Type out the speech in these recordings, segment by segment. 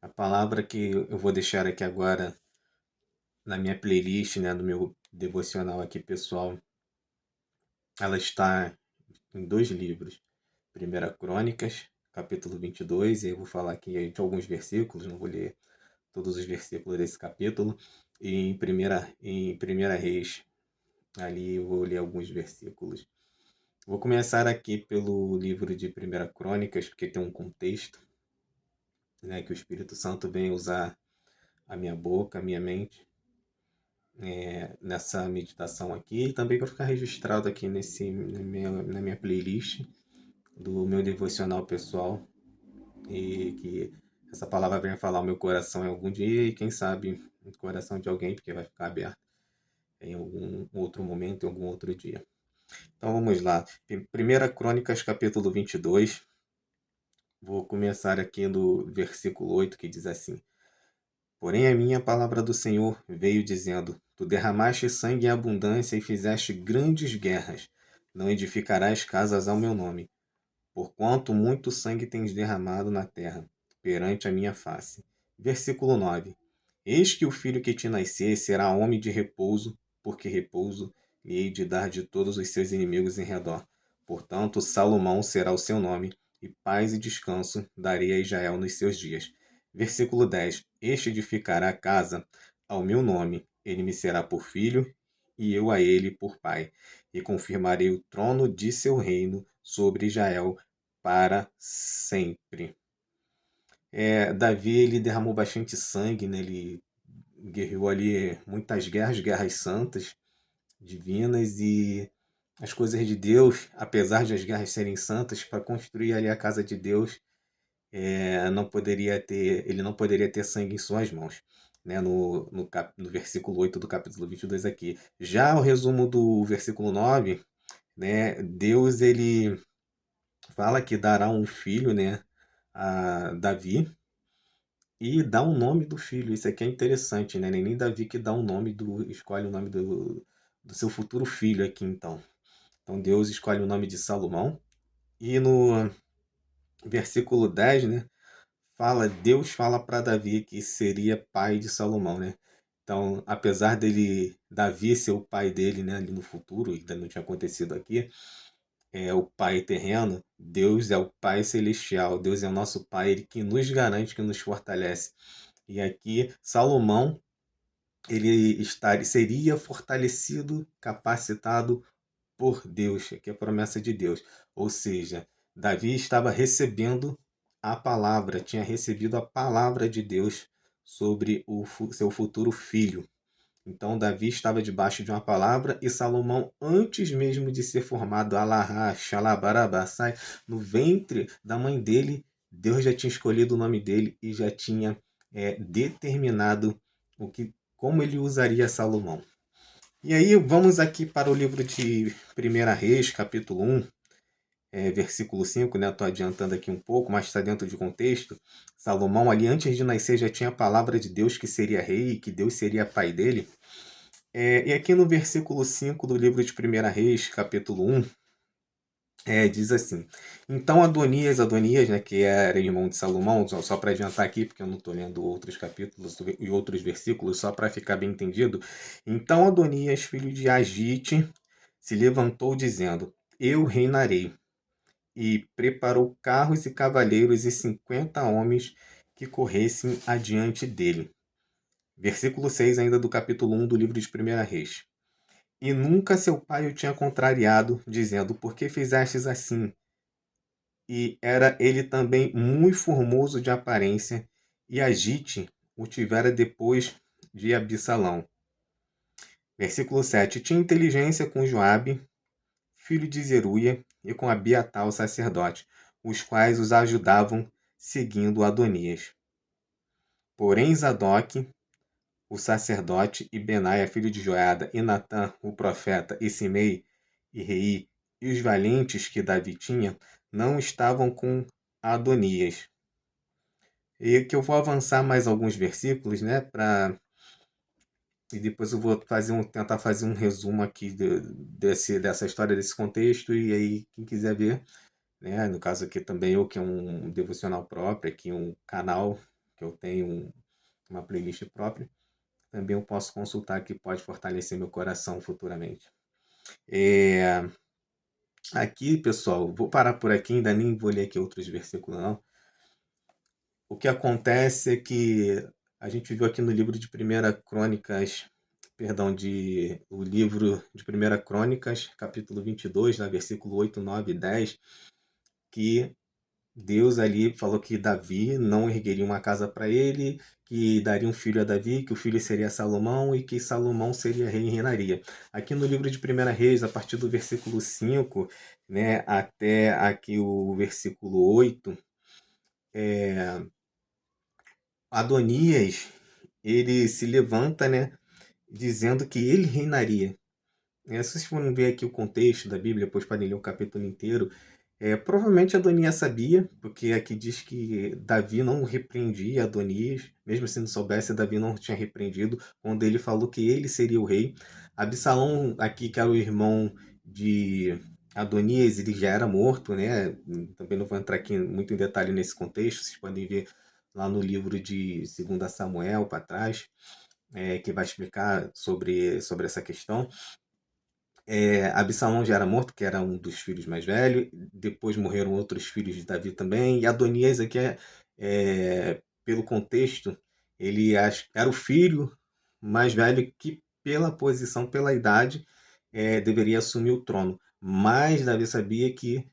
A palavra que eu vou deixar aqui agora na minha playlist, né, no meu devocional aqui pessoal, ela está em dois livros. Primeira Crônicas, capítulo 22, e eu vou falar aqui de alguns versículos, não vou ler todos os versículos desse capítulo, e em primeira Reis, ali eu vou ler alguns versículos. Vou começar aqui pelo livro de Primeira Crônicas, porque tem um contexto, né, que o Espírito Santo vem usar a minha boca, a minha mente, nessa meditação aqui, e também para ficar registrado aqui na minha playlist do meu devocional pessoal, e que essa palavra venha falar ao meu coração em algum dia e quem sabe no coração de alguém, porque vai ficar aberto em algum outro momento, em algum outro dia. Então vamos lá. Primeira Crônicas, capítulo 22. Vou começar aqui no versículo 8, que diz assim: Porém a minha palavra do Senhor veio dizendo: Tu derramaste sangue em abundância e fizeste grandes guerras. Não edificarás casas ao meu nome, porquanto muito sangue tens derramado na terra, perante a minha face. Versículo 9. Eis que o filho que te nascer será homem de repouso, porque repouso lhe hei de dar de todos os seus inimigos em redor. Portanto, Salomão será o seu nome, e paz e descanso darei a Israel nos seus dias. Versículo 10. Este edificará a casa ao meu nome, ele me será por filho, e eu a ele por pai. E confirmarei o trono de seu reino sobre Israel para sempre. Davi, ele derramou bastante sangue, né? Ele guerreou ali muitas guerras, guerras santas, divinas, e as coisas de Deus, apesar de as guerras serem santas, para construir ali a casa de Deus, ele não poderia ter sangue em suas mãos. Né, no versículo 8 do capítulo 22 aqui. Já o resumo do versículo 9, né, Deus ele fala que dará um filho, né, a Davi, e dá o nome do filho. Isso aqui é interessante, né? Nem Davi que dá o nome escolhe o nome do seu futuro filho aqui, então. Então Deus escolhe o nome de Salomão. E no versículo 10, né? Deus fala para Davi que seria pai de Salomão, né? Então, apesar Davi ser o pai dele, né, ali no futuro, ainda não tinha acontecido aqui, é o Pai terreno, Deus é o Pai celestial, Deus é o nosso Pai, Ele que nos garante, que nos fortalece. E aqui, Salomão, seria fortalecido, capacitado por Deus, aqui é a promessa de Deus. Ou seja, Davi estava recebendo a palavra, tinha recebido a palavra de Deus sobre seu futuro filho. Então Davi estava debaixo de uma palavra, e Salomão, antes mesmo de ser formado, Alahá, Xalabarabassai, no ventre da mãe dele, Deus já tinha escolhido o nome dele e já tinha determinado como ele usaria Salomão. E aí vamos aqui para o livro de Primeira Reis, capítulo 1, versículo 5, né? Estou adiantando aqui um pouco, mas está dentro de contexto. Salomão, ali antes de nascer, já tinha a palavra de Deus que seria rei e que Deus seria pai dele. E aqui no versículo 5 do livro de Primeira Reis, capítulo 1, diz assim: Então Adonias, né, que era irmão de Salomão, só para adiantar aqui, porque eu não estou lendo outros capítulos e outros versículos, só para ficar bem entendido. Então Adonias, filho de Agite, se levantou dizendo: Eu reinarei. E preparou carros e cavaleiros e 50 homens que corressem adiante dele. Versículo 6 ainda do capítulo 1 do livro de Primeira Reis. E nunca seu pai o tinha contrariado, dizendo: Por que fizestes assim? E era ele também muito formoso de aparência, e Agite o tivera depois de Absalão. Versículo 7. Tinha inteligência com Joabe, filho de Zeruia, e com Abiatar, o sacerdote, os quais os ajudavam, seguindo Adonias. Porém Zadok, o sacerdote, e Benaia, filho de Joiada, e Natã, o profeta, e Simei, e Rei, e os valentes que Davi tinha, não estavam com Adonias. E que eu vou avançar mais alguns versículos, né, e depois eu vou tentar fazer um resumo aqui dessa história, desse contexto, e aí quem quiser ver, né, no caso aqui também eu, que é um devocional próprio, aqui um canal que eu tenho uma playlist própria, também eu posso consultar que pode fortalecer meu coração futuramente. É, aqui, pessoal, vou parar por aqui, ainda nem vou ler aqui outros versículos, não. O que acontece é que a gente viu aqui no livro de Primeira Crônicas, perdão, o livro de Primeira Crônicas, capítulo 22, versículo 8, 9 e 10, que Deus ali falou que Davi não ergueria uma casa para ele, que daria um filho a Davi, que o filho seria Salomão e que Salomão seria rei e reinaria. Aqui no livro de 1 Reis, a partir do versículo 5, né, até aqui o versículo 8, Adonias, ele se levanta, né, dizendo que ele reinaria. Se vocês forem ver aqui o contexto da Bíblia, depois podem ler o capítulo inteiro, provavelmente Adonias sabia, porque aqui diz que Davi não repreendia Adonias, mesmo se não soubesse, Davi não tinha repreendido, quando ele falou que ele seria o rei. Absalão, aqui, que era o irmão de Adonias, ele já era morto, né? Também não vou entrar aqui muito em detalhe nesse contexto, vocês podem ver lá no livro de 2 Samuel para trás, que vai explicar sobre essa questão. Absalão já era morto, que era um dos filhos mais velhos. Depois morreram outros filhos de Davi também. E Adonias aqui, pelo contexto, ele era o filho mais velho que, pela posição, pela idade, deveria assumir o trono. Mas Davi sabia que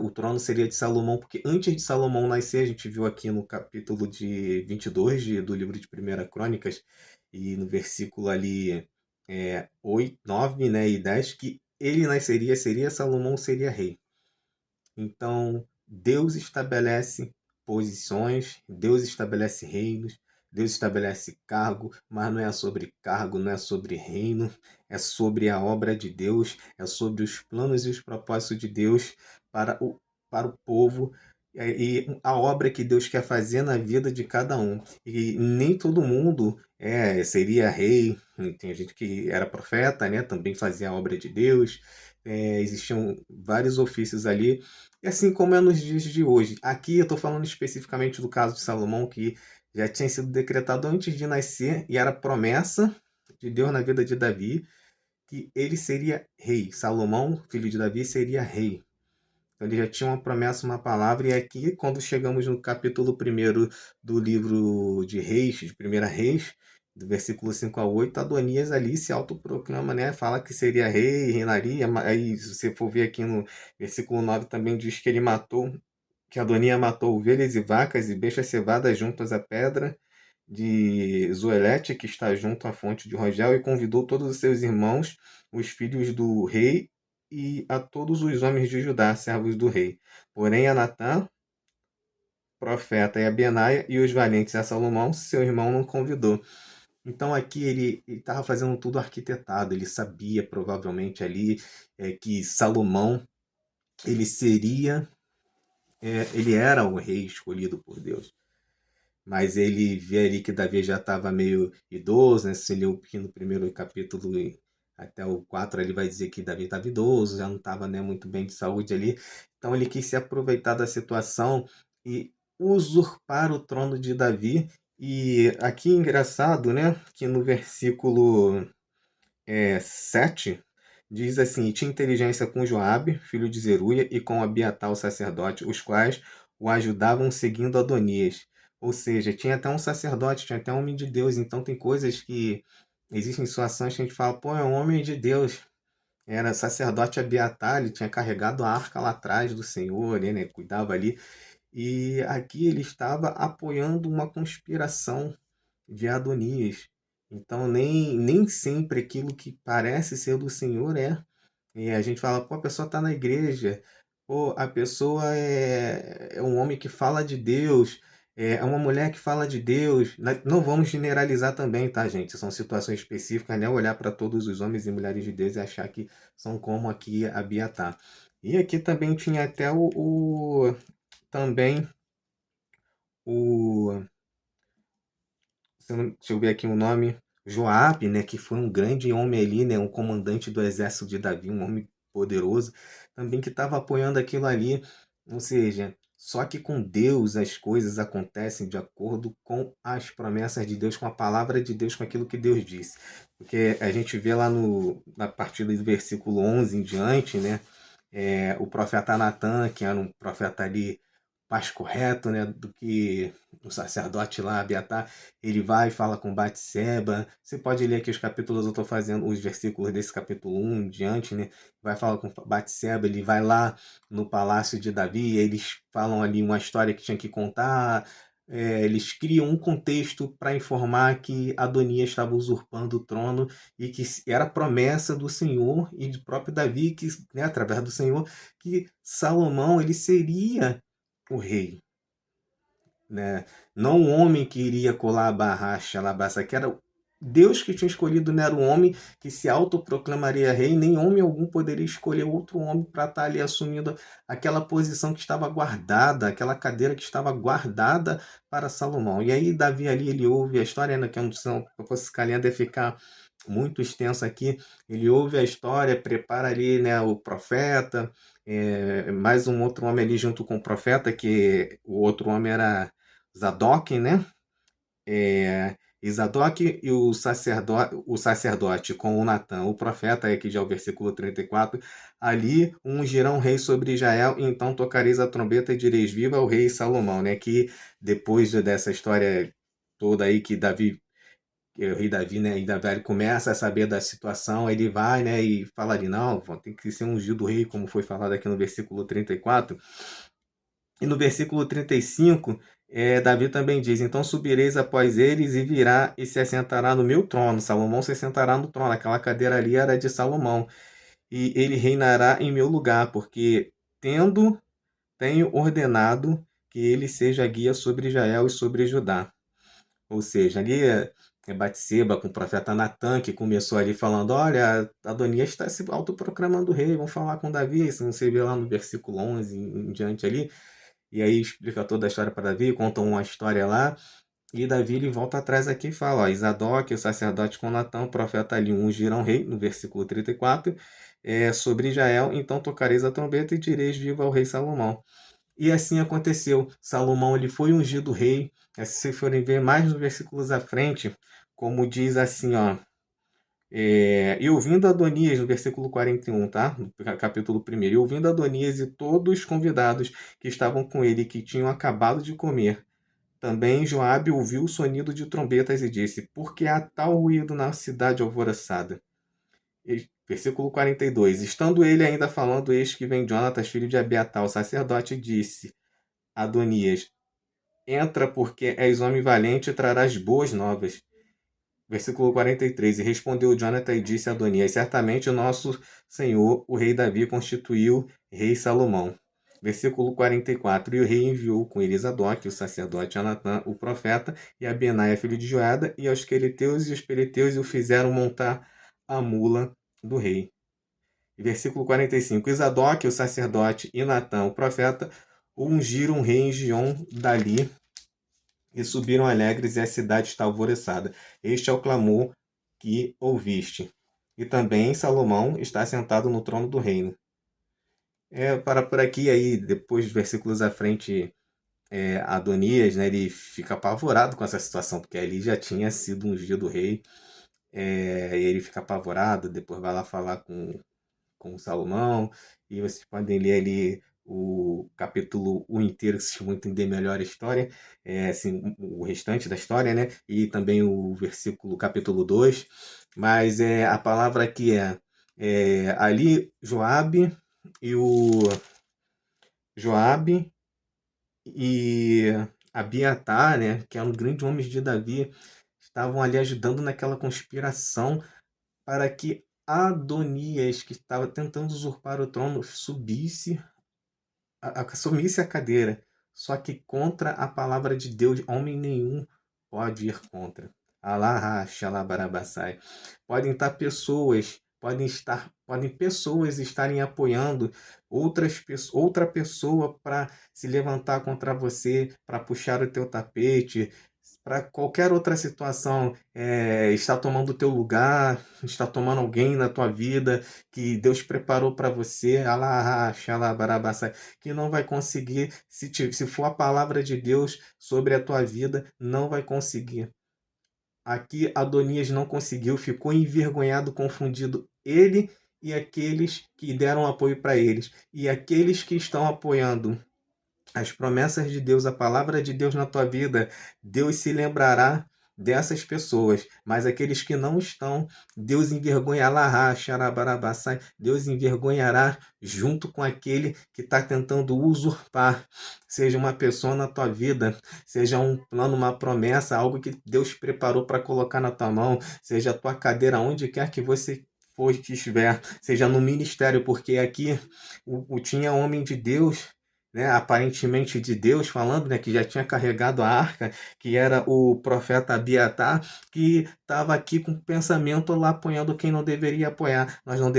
o trono seria de Salomão, porque antes de Salomão nascer, a gente viu aqui no capítulo de 22 do livro de Primeira Crônicas, e no versículo ali 8, 9, né, e 10, que ele nasceria, seria Salomão, seria rei. Então, Deus estabelece posições, Deus estabelece reinos, Deus estabelece cargo, mas não é sobre cargo, não é sobre reino, é sobre a obra de Deus, é sobre os planos e os propósitos de Deus para o povo e a obra que Deus quer fazer na vida de cada um. E nem todo mundo seria rei, tem gente que era profeta, né? Também fazia a obra de Deus, existiam vários ofícios ali, e assim como é nos dias de hoje. Aqui eu estou falando especificamente do caso de Salomão, que já tinha sido decretado antes de nascer, e era promessa de Deus na vida de Davi, que ele seria rei. Salomão, filho de Davi, seria rei. Então ele já tinha uma promessa, uma palavra, e aqui, quando chegamos no capítulo 1 do livro de Reis, de 1 Reis, do versículo 5 a 8, Adonias ali se autoproclama, né? Fala que seria rei, reinaria. Aí, se você for ver aqui no versículo 9, também diz que ele matou, que Adonias matou ovelhas e vacas e bestas cevadas juntas à pedra de Zoelete, que está junto à fonte de Rogel, e convidou todos os seus irmãos, os filhos do rei, e a todos os homens de Judá, servos do rei. Porém, a Natã, profeta, e a Benaia e os valentes a Salomão, seu irmão, não convidou. Então aqui ele estava fazendo tudo arquitetado, ele sabia provavelmente ali que Salomão ele seria, ele era o rei escolhido por Deus. Mas ele vê ali que Davi já estava meio idoso, né? Se leu aqui no primeiro capítulo até o 4, ele vai dizer que Davi estava idoso, já não estava, né, muito bem de saúde ali. Então ele quis se aproveitar da situação e usurpar o trono de Davi. E aqui engraçado, né, que no versículo 7 diz assim: "E tinha inteligência com Joabe, filho de Zeruia, e com Abiatar, o sacerdote, os quais o ajudavam seguindo Adonias." Ou seja, tinha até um sacerdote, tinha até um homem de Deus. Então tem coisas que existem situações que a gente fala, pô, é um homem de Deus. Era sacerdote Abiatar, ele tinha carregado a arca lá atrás do Senhor, né, cuidava ali. E aqui ele estava apoiando uma conspiração de Adonias. Então, nem sempre aquilo que parece ser do Senhor é. E a gente fala, pô, a pessoa está na igreja, pô, a pessoa é um homem que fala de Deus, é uma mulher que fala de Deus. Não vamos generalizar também, tá, gente? São situações específicas, né? Olhar para todos os homens e mulheres de Deus e achar que são como aqui a Abiatar. E aqui também tinha até também o deixa eu ver aqui o nome, Joabe, né, que foi um grande homem ali, né, um comandante do exército de Davi, um homem poderoso, também que estava apoiando aquilo ali. Ou seja, Só que com Deus as coisas acontecem de acordo com as promessas de Deus, com a palavra de Deus, com aquilo que Deus disse. Porque a gente vê lá na partida do versículo 11 em diante, né? O profeta Natan, que era um profeta ali mais correto, né, do que o sacerdote lá, Abiatar, ele vai e fala com Batseba. Você pode ler aqui os capítulos, eu estou fazendo os versículos desse capítulo 1 em diante, né? Vai falar com Batseba, ele vai lá no palácio de Davi, eles falam ali uma história que tinha que contar. Eles criam um contexto para informar que Adonias estava usurpando o trono e que era promessa do Senhor e do próprio Davi, que, né, através do Senhor, que Salomão ele seria o rei, né? Não o homem que iria colar a barracha, alabaça, que era Deus que tinha escolhido, não era o homem que se autoproclamaria rei, nem homem algum poderia escolher outro homem para estar ali assumindo aquela posição que estava guardada, aquela cadeira que estava guardada para Salomão. E aí Davi ali, ele ouve a história, né, que é um, se eu fosse calinha, deve ficar muito extenso aqui. Ele ouve a história, prepara ali, né, o profeta, mais um outro homem ali junto com o profeta, que o outro homem era Zadok, né? E Zadok e o sacerdote com o Natã, o profeta, aqui já é o versículo 34, ali ungirão rei sobre Israel, e então tocareis a trombeta e direis viva o rei Salomão, né? Que depois dessa história toda aí que o rei Davi, né, e Davi começa a saber da situação, ele vai, né, e fala ali, não, tem que ser ungido rei, como foi falado aqui no versículo 34. E no versículo 35, Davi também diz, então subireis após eles e virá e se assentará no meu trono. Salomão se assentará no trono, aquela cadeira ali era de Salomão. E ele reinará em meu lugar, porque tenho ordenado que ele seja guia sobre Israel e sobre Judá. Ou seja, ali Batseba com o profeta Natan, que começou ali falando, olha, Adonias está se autoproclamando rei, vamos falar com Davi, se você vê lá no versículo 11 em diante ali, e aí explica toda a história para Davi, conta uma história lá, e Davi ele volta atrás aqui e fala, ó, Isadoc, o sacerdote com Natã, o profeta ali ungirão rei, no versículo 34, sobre Israel, então tocareis a trombeta e direis viva ao rei Salomão. E assim aconteceu. Salomão ele foi ungido rei. Se vocês forem ver mais nos versículos à frente, como diz assim, ó. E ouvindo Adonias, no versículo 41, tá? No capítulo 1. E ouvindo Adonias e todos os convidados que estavam com ele, que tinham acabado de comer, também Joabe ouviu o sonido de trombetas e disse, por que há tal ruído na cidade alvoroçada? Versículo 42. Estando ele ainda falando, eis que vem Jonatas, filho de Abiatar, o sacerdote, e disse, Adonias, entra porque és homem valente e trarás boas novas. Versículo 43. E respondeu Jonathan e disse a Adonias, certamente o nosso senhor, o rei Davi, constituiu rei Salomão. Versículo 44. E o rei enviou com ele Zadok, o sacerdote, Anatã, o profeta, e Abenaia, filho de Joada, e aos quereteus e os periteus, e o fizeram montar a mula do rei. Versículo 45. E Zadok, o sacerdote, e Natã, o profeta, ungiram o rei em Gion dali, e subiram alegres, e a cidade está alvoroçada. Este é o clamor que ouviste. E também Salomão está sentado no trono do reino. Para por aqui, aí, depois dos versículos à frente, Adonias, né, ele fica apavorado com essa situação, porque ali já tinha sido ungido rei, e ele fica apavorado, depois vai lá falar com Salomão, e vocês podem ler ali o capítulo 1 inteiro, se vocês vão entender melhor a história, assim, o restante da história, né? E também o versículo, capítulo 2. Mas a palavra aqui ali e o Joabe e Abiatar, né, que eram grandes homens de Davi, estavam ali ajudando naquela conspiração para que Adonias, que estava tentando usurpar o trono, assumisse a cadeira. Só que contra a palavra de Deus, homem nenhum pode ir contra. Alá, xalabarabassai. Podem pessoas estarem apoiando outra pessoa para se levantar contra você, para puxar o teu tapete, para qualquer outra situação, está tomando o teu lugar, está tomando alguém na tua vida que Deus preparou para você, alá, xalabarabaçai, que não vai conseguir, se for a palavra de Deus sobre a tua vida, não vai conseguir. Aqui Adonias não conseguiu, ficou envergonhado, confundido ele e aqueles que deram apoio para eles. E aqueles que estão apoiando as promessas de Deus, a palavra de Deus na tua vida, Deus se lembrará dessas pessoas, mas aqueles que não estão, Deus envergonhará, xarabarabaçai, Deus envergonhará junto com aquele que está tentando usurpar, seja uma pessoa na tua vida, seja um plano, uma promessa, algo que Deus preparou para colocar na tua mão, seja a tua cadeira, onde quer que você for que estiver, seja no ministério, porque aqui tinha homem de Deus, né, aparentemente de Deus falando, né, que já tinha carregado a arca, que era o profeta Abiatar, que estava aqui com pensamento lá apoiando quem não deveria apoiar. Nós não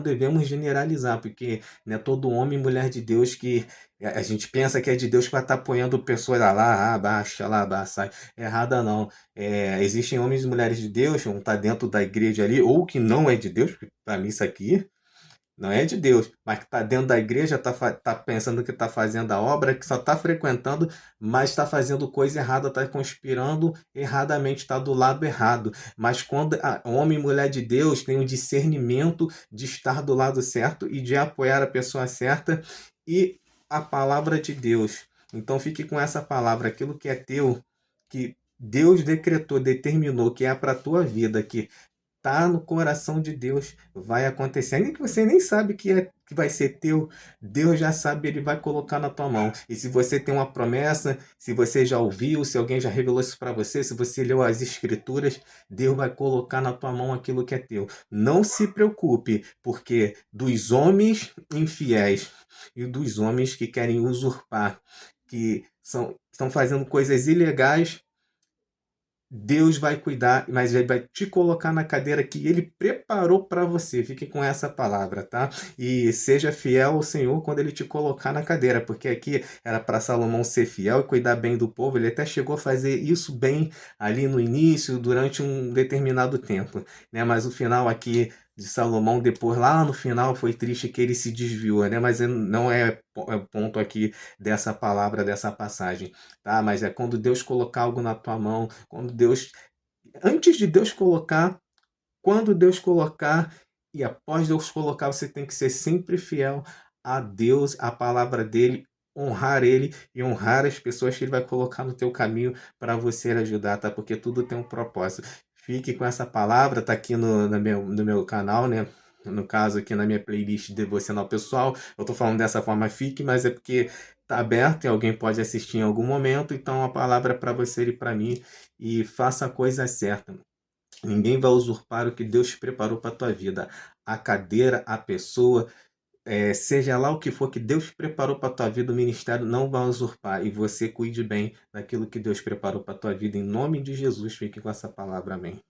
devemos generalizar, porque né, todo homem e mulher de Deus que a gente pensa que é de Deus para estar apoiando pessoas lá, baixa, lá, sai. Errada não. Existem homens e mulheres de Deus, um está dentro da igreja ali, ou que não é de Deus, para mim isso aqui não é de Deus, mas que está dentro da igreja, tá pensando que está fazendo a obra, que só está frequentando, mas está fazendo coisa errada, está conspirando erradamente, está do lado errado. Mas quando homem e mulher de Deus tem o discernimento de estar do lado certo e de apoiar a pessoa certa e a palavra de Deus. Então fique com essa palavra, aquilo que é teu, que Deus decretou, determinou que é para a tua vida, que tá no coração de Deus, vai acontecer. Ainda que você nem sabe que vai ser teu, Deus já sabe, ele vai colocar na tua mão. E se você tem uma promessa, se você já ouviu, se alguém já revelou isso para você, se você leu as escrituras, Deus vai colocar na tua mão aquilo que é teu. Não se preocupe, porque dos homens infiéis e dos homens que querem usurpar, que estão fazendo coisas ilegais, Deus vai cuidar, mas ele vai te colocar na cadeira que ele preparou para você. Fique com essa palavra, tá? E seja fiel ao Senhor quando ele te colocar na cadeira, porque aqui era para Salomão ser fiel e cuidar bem do povo. Ele até chegou a fazer isso bem ali no início, durante um determinado tempo, né? Mas o final aqui de Salomão, depois lá no final, foi triste que ele se desviou, né? Mas não é o ponto aqui dessa palavra, dessa passagem, tá? Mas é quando Deus colocar algo na tua mão, antes de Deus colocar, quando Deus colocar e após Deus colocar, você tem que ser sempre fiel a Deus, a palavra dele, honrar ele e honrar as pessoas que ele vai colocar no teu caminho para você ajudar, tá? Porque tudo tem um propósito. Fique com essa palavra, tá aqui no meu canal, né? No caso, aqui na minha playlist devocional pessoal, eu tô falando dessa forma, fique, mas é porque tá aberto e alguém pode assistir em algum momento, então a palavra é para você e para mim, e faça a coisa certa. Ninguém vai usurpar o que Deus preparou para a tua vida. A cadeira, a pessoa, seja lá o que for que Deus preparou para a tua vida, o ministério não vai usurpar. E você cuide bem daquilo que Deus preparou para a tua vida. Em nome de Jesus, fique com essa palavra. Amém.